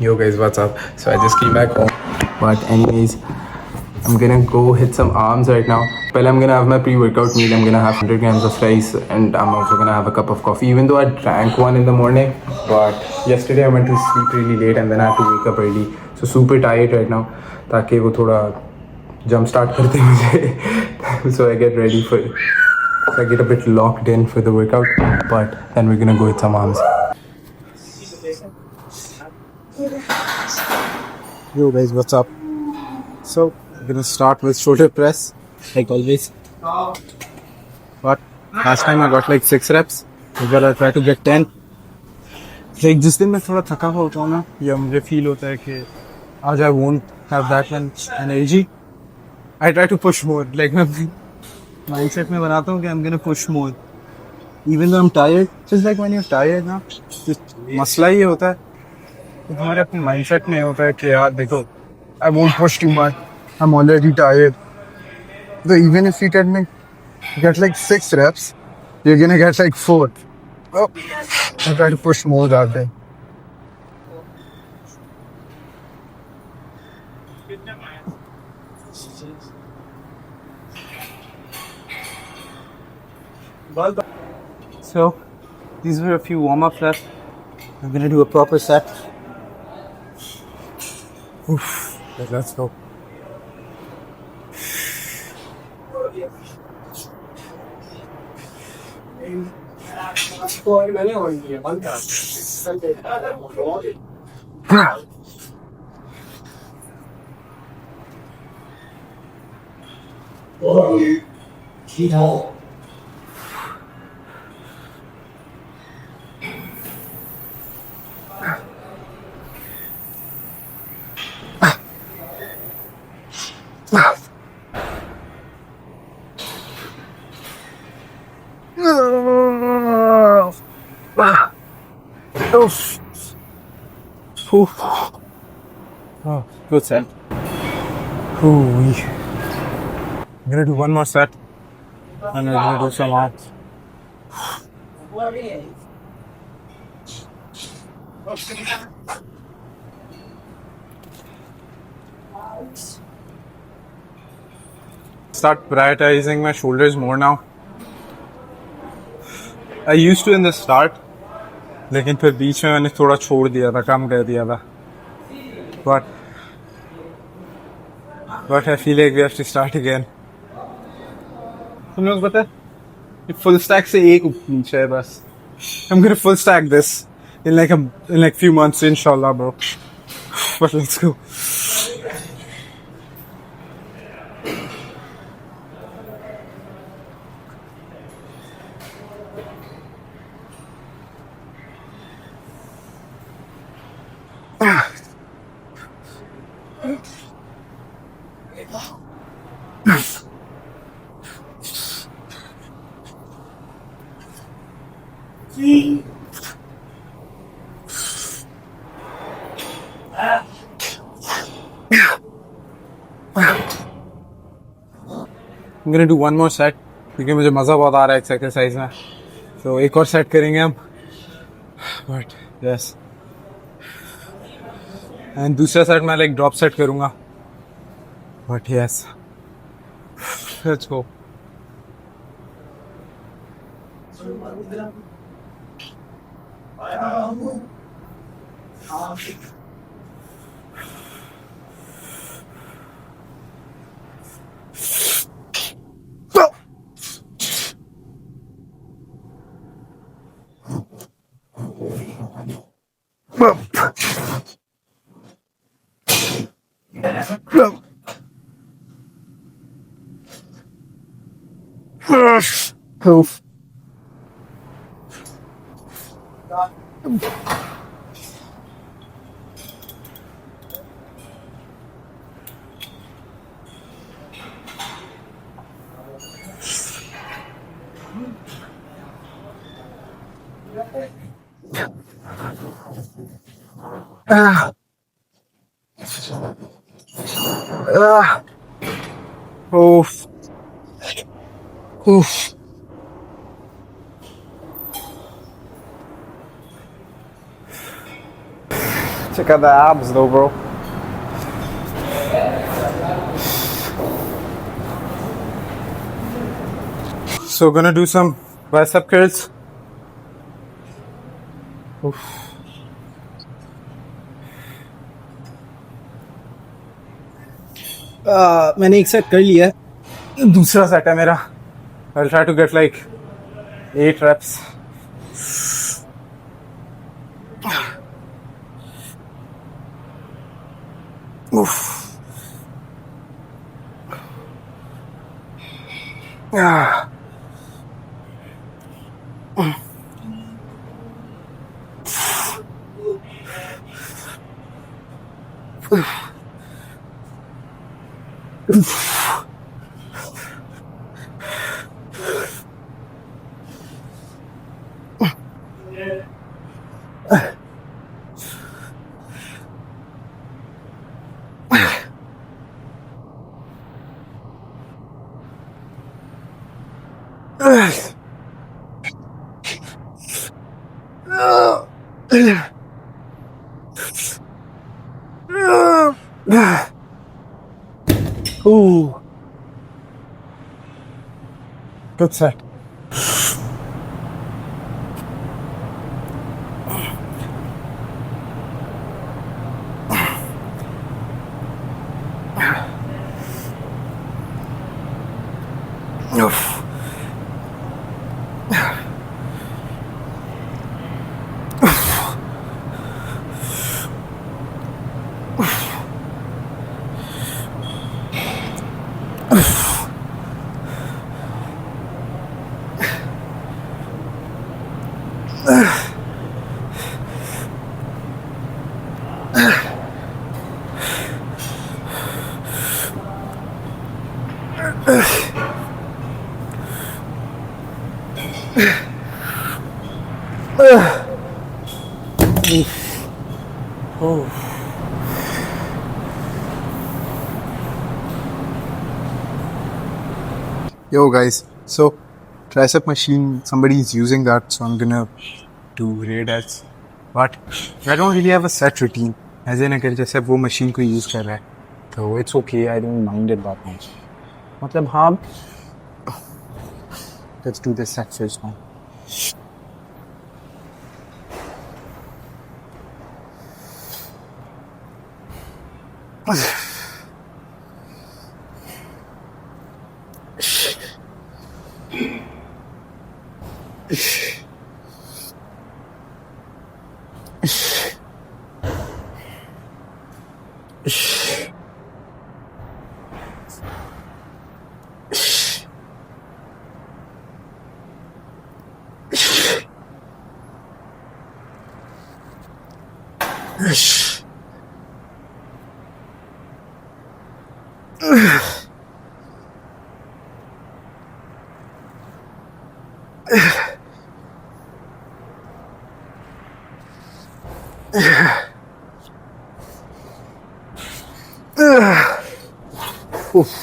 Yo guys, what's up? So I just came back home. But anyways, I'm gonna go hit some arms right now. Well, I'm gonna have my pre-workout meal. I'm gonna have 100 grams of rice and I'm also gonna have a cup of coffee. Even though I drank one in the morning, but yesterday I went to sleep really late and then I had to wake up early. So super tired right now. ताकि वो थोड़ा jump start करते मुझे. So I get ready for it. So I get a bit locked in for the workout, but then we're gonna go hit some arms. Yo guys, what's up? So, we're gonna start with shoulder press, like always. But last time I got like 6 reps. This time I'll try to get 10. Like जिस दिन मैं थोड़ा थका हुआ होता हूँ ना, या मुझे फील होता है कि आज I won't have that much energy, I try to push more. Like मैं mindset में बनाता हूँ कि I'm gonna push more. Even though I'm tired, just like when you're tired ना, just मसला ये होता है कि तुम्हारे अपने mindset में होता है कि यार देखो, I won't push too much. I'm already tired. So even if you can get like 6 reps, you're gonna get like 4. Well, I try to push more that day. So these were a few warm-up reps. I'm gonna do a proper set. Oof. Let's go. Oof. Oof. Oh, good set. Ooh. I'm gonna do one more set and I'm gonna do some arms. Start prioritizing my shoulders more now. I used to in the start, लेकिन फिर बीच में मैंने थोड़ा छोड़ दिया था, कम कर दिया था. But I feel like we have to start again. तुम लोग पता है full stack से एक नीचे है बस. I'm gonna full stack this in like few months inshallah, bro. But let's go. I'm gonna do one more set क्योंकि मुझे मज़ा बहुत आ रहा है इस एक्सरसाइज में. So एक और सेट करेंगे हम. But yes. And दूसरा सेट मैं like drop set करूँगा. But yes. Let's go. Oof. Oof. Oof. Check out the abs though, bro. So gonna do some bicep curls. मैंने एक सेट कर लिया है, दूसरा सेट है मेरा. I'll try to get like 8 reps. Oof. Ah. Ooh. Good set. Oof. Yo guys, so tricep machine, somebody is using that, so I'm gonna do raid ads. But I don't really have a set routine. As in अगर जैसे वो machine को use कर रहा है, तो it's okay, I don't mind it that much. मतलब हाँ, let's do this set first now.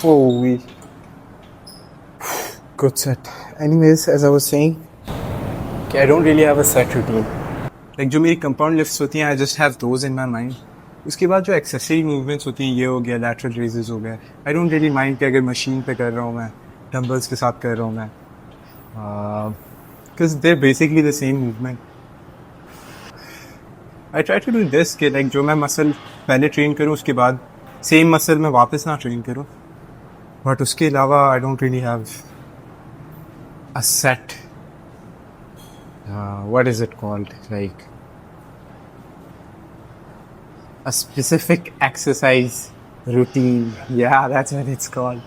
Holy. Good set. Anyways, as I was saying, I don't really have a set routine. Like जो मेरी compound lifts होती हैं, I just have those in my mind. उसके बाद जो accessory movements होती हैं, ये हो गया, lateral raises हो गया. I don't really mind कि अगर machine पे कर रहा हूँ मैं, dumbbells के साथ कर रहा हूँ मैं. Because they're basically the same movement. I try to do this कि like जो मैं muscle पहले train करूँ, उसके बाद same muscle मैं वापस ना train करूँ. But उसके अलावा I don't really have a set. What is it called? Like a specific exercise routine. Yeah, that's what it's called.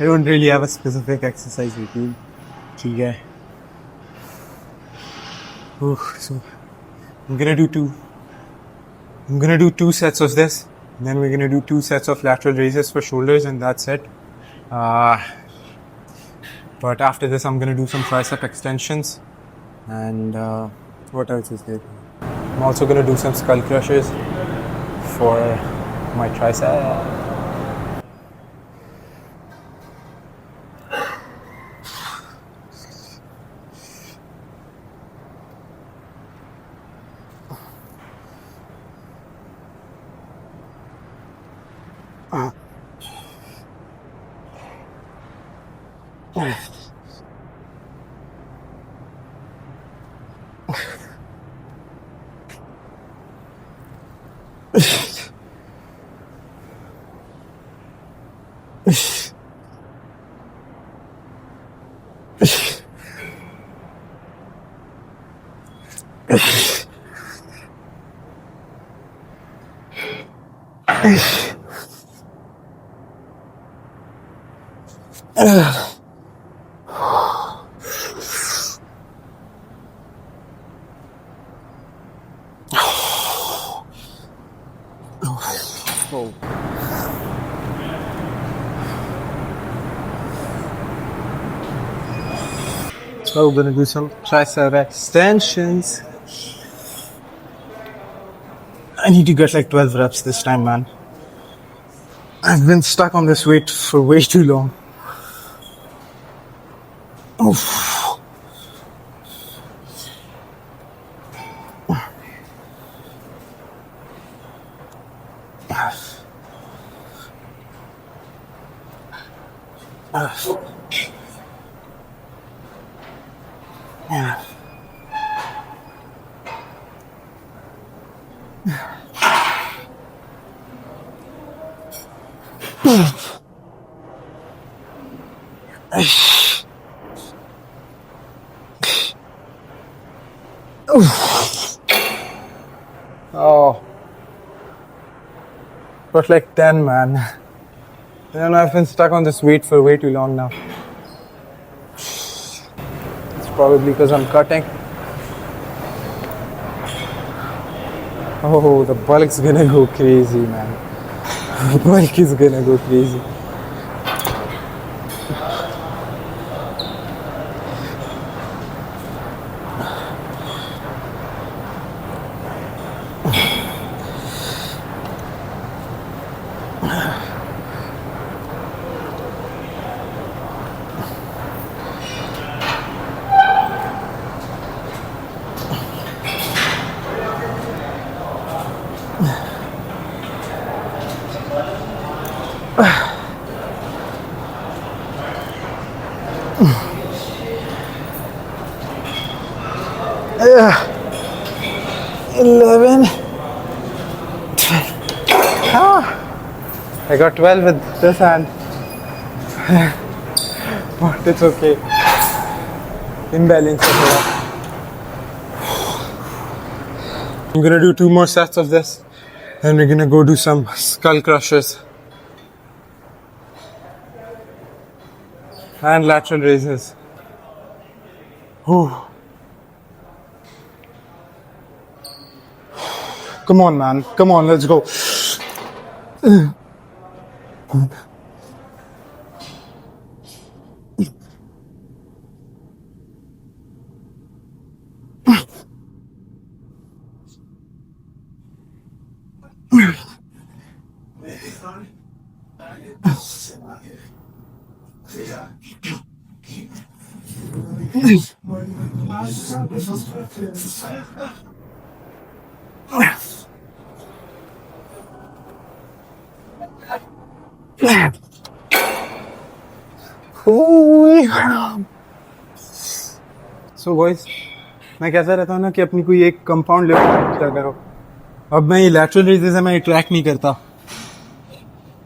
I don't really have a specific exercise routine. ठीक है. So I'm gonna do two sets of this. And then we're gonna do 2 sets of lateral raises for shoulders, and that's it. But after this, I'm gonna do some tricep extensions. And what else is there? I'm also gonna do some skull crushers for my tricep. So we're gonna do some tricep extensions. I need to get like 12 reps this time, man. I've been stuck on this weight for way too long. Oof. Oh, but like 10, man. You know, I've been stuck on this weight for way too long now. It's probably because I'm cutting. Oh, the bulk's gonna go crazy, man. The bulk is gonna go crazy. Yeah. 11. I got 12 with this hand. But it's okay. Imbalance. I'm gonna do 2 more sets of this. Then we're gonna go do some skull crushers. And lateral raises. Whew. Come on, man. Come on, let's go. So boys, मैं कहता रहता हूँ ना कि अपनी कोई एक compound lift क्या करो. अब मैं ये लैटरल रेजेस है, मैं ये ट्रैक नहीं करता,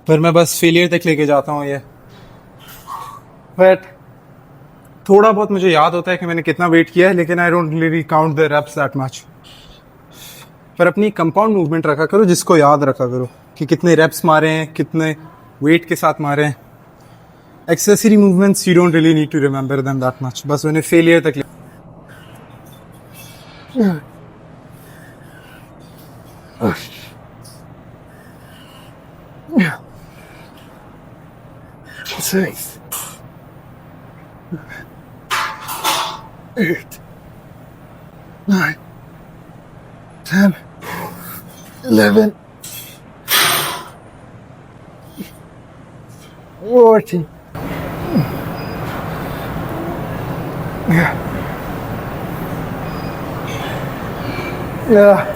पर मैं बस फेलियर तक लेके जाता हूँ ये. बट थोड़ा बहुत मुझे याद होता है कि मैंने कितना वेट किया है, लेकिन I don't really count the reps that much. पर अपनी कंपाउंड मूवमेंट रखा करो जिसको याद रखा करो कि कितने रेप्स मारे हैं, कितने वेट के साथ मारे हैं. Accessory movements you don't really need to remember them that much. बस उन्हें फेलियर तक Six, 8, 9, 10, 11, 14. Yeah.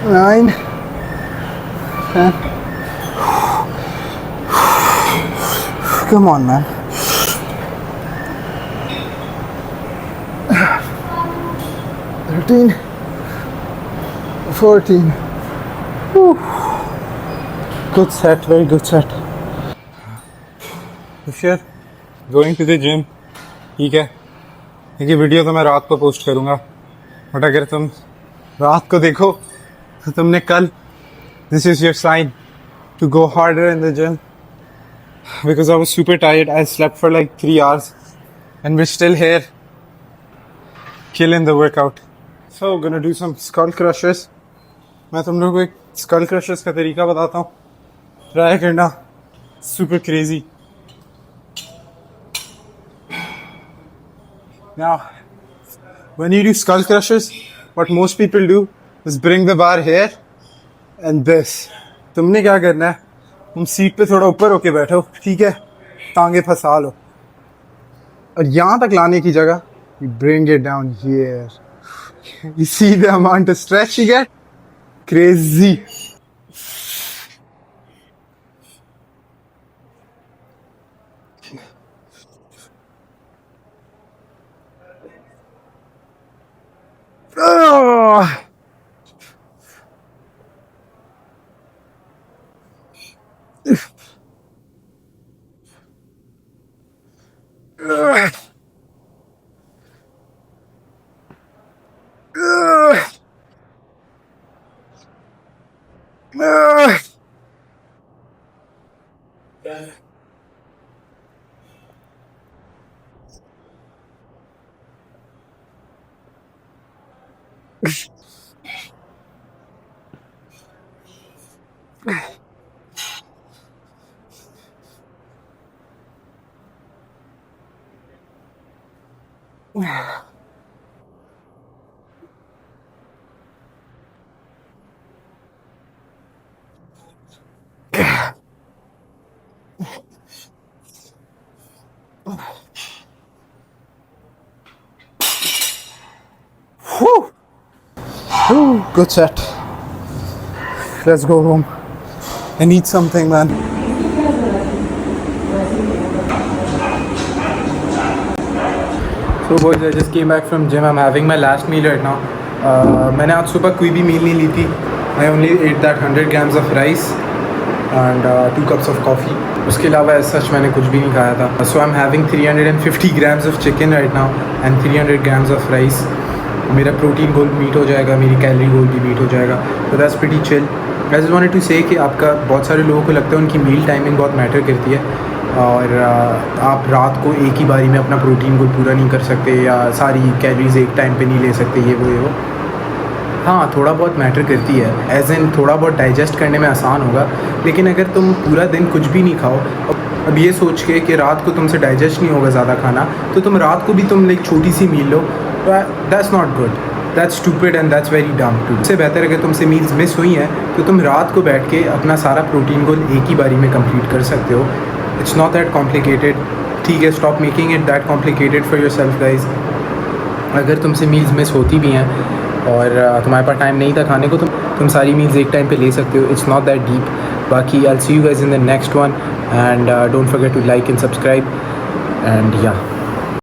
9, 10. Come on, man. 13, 14. Whew. Good set, very good set. If you're going to the gym, ठीक है, ये वीडियो तो मैं रात को पोस्ट करूँगा, बट अगर तुम रात को देखो तो तुमने कल, this is your sign to go harder in the gym, because I was super tired. I slept for like 3 hours and we're still here killing the workout. So gonna do some skull crushers. मैं तुम लोगों को एक skull crushers का तरीका बताता हूँ, try करना, super crazy. Now, when you do skull crushers, what most people do is bring the bar here and this. तुमने क्या करना है, तुम सीट पे थोड़ा ऊपर होके बैठो, ठीक है, टांगे फंसा लो, और यहाँ तक लाने की जगह you bring it down here. You see the amount of stretch you get? Crazy. Oh. Whew. Whew, good set. Let's go home and eat something, man. So boys, I just came back from gym. I'm having my last meal right now. मैंने आज सुबह कोई भी मील नहीं ली थी. I only ate that 100 grams of rice and 2 cups of coffee. उसके अलावा as such मैंने कुछ भी नहीं खाया था. So I'm having 350 grams of chicken right now and 300 grams of rice. मेरा प्रोटीन गोल मीट हो जाएगा, मेरी कैलोरी गोल भी मीट हो जाएगा. So that's pretty chill. I just wanted to say कि आपका बहुत सारे लोगों को लगता है उनकी मील टाइमिंग बहुत मैटर करती है, और आप रात को एक ही बारी में अपना प्रोटीन गोल पूरा नहीं कर सकते या सारी कैलोरीज एक टाइम पे नहीं ले सकते, ये वो. हाँ, थोड़ा बहुत मैटर करती है, एज इन थोड़ा बहुत डाइजेस्ट करने में आसान होगा, लेकिन अगर तुम पूरा दिन कुछ भी नहीं खाओ, अब ये सोच के कि रात को तुमसे डाइजेस्ट नहीं होगा ज़्यादा खाना, तो तुम रात को भी तुम एक छोटी सी मील लो, that's not good, that's stupid and that's very dumb too. इससे बेहतर अगर तुमसे मील्स मिस हुई हैं तो तुम रात को बैठ के अपना सारा प्रोटीन गोल एक ही बारी में कंप्लीट कर सकते हो. इट्स नॉट दैट कॉम्प्लिकेटेड, ठीक है. Stop making it that complicated for your self guys. अगर तुमसे मील्स मिस होती भी हैं और तुम्हारे पास टाइम नहीं था खाने को, तुम सारी मील्स एक टाइम पे ले सकते हो. It's not that deep. बाकी I will see you guys in the next one, and don't forget to like and subscribe, and या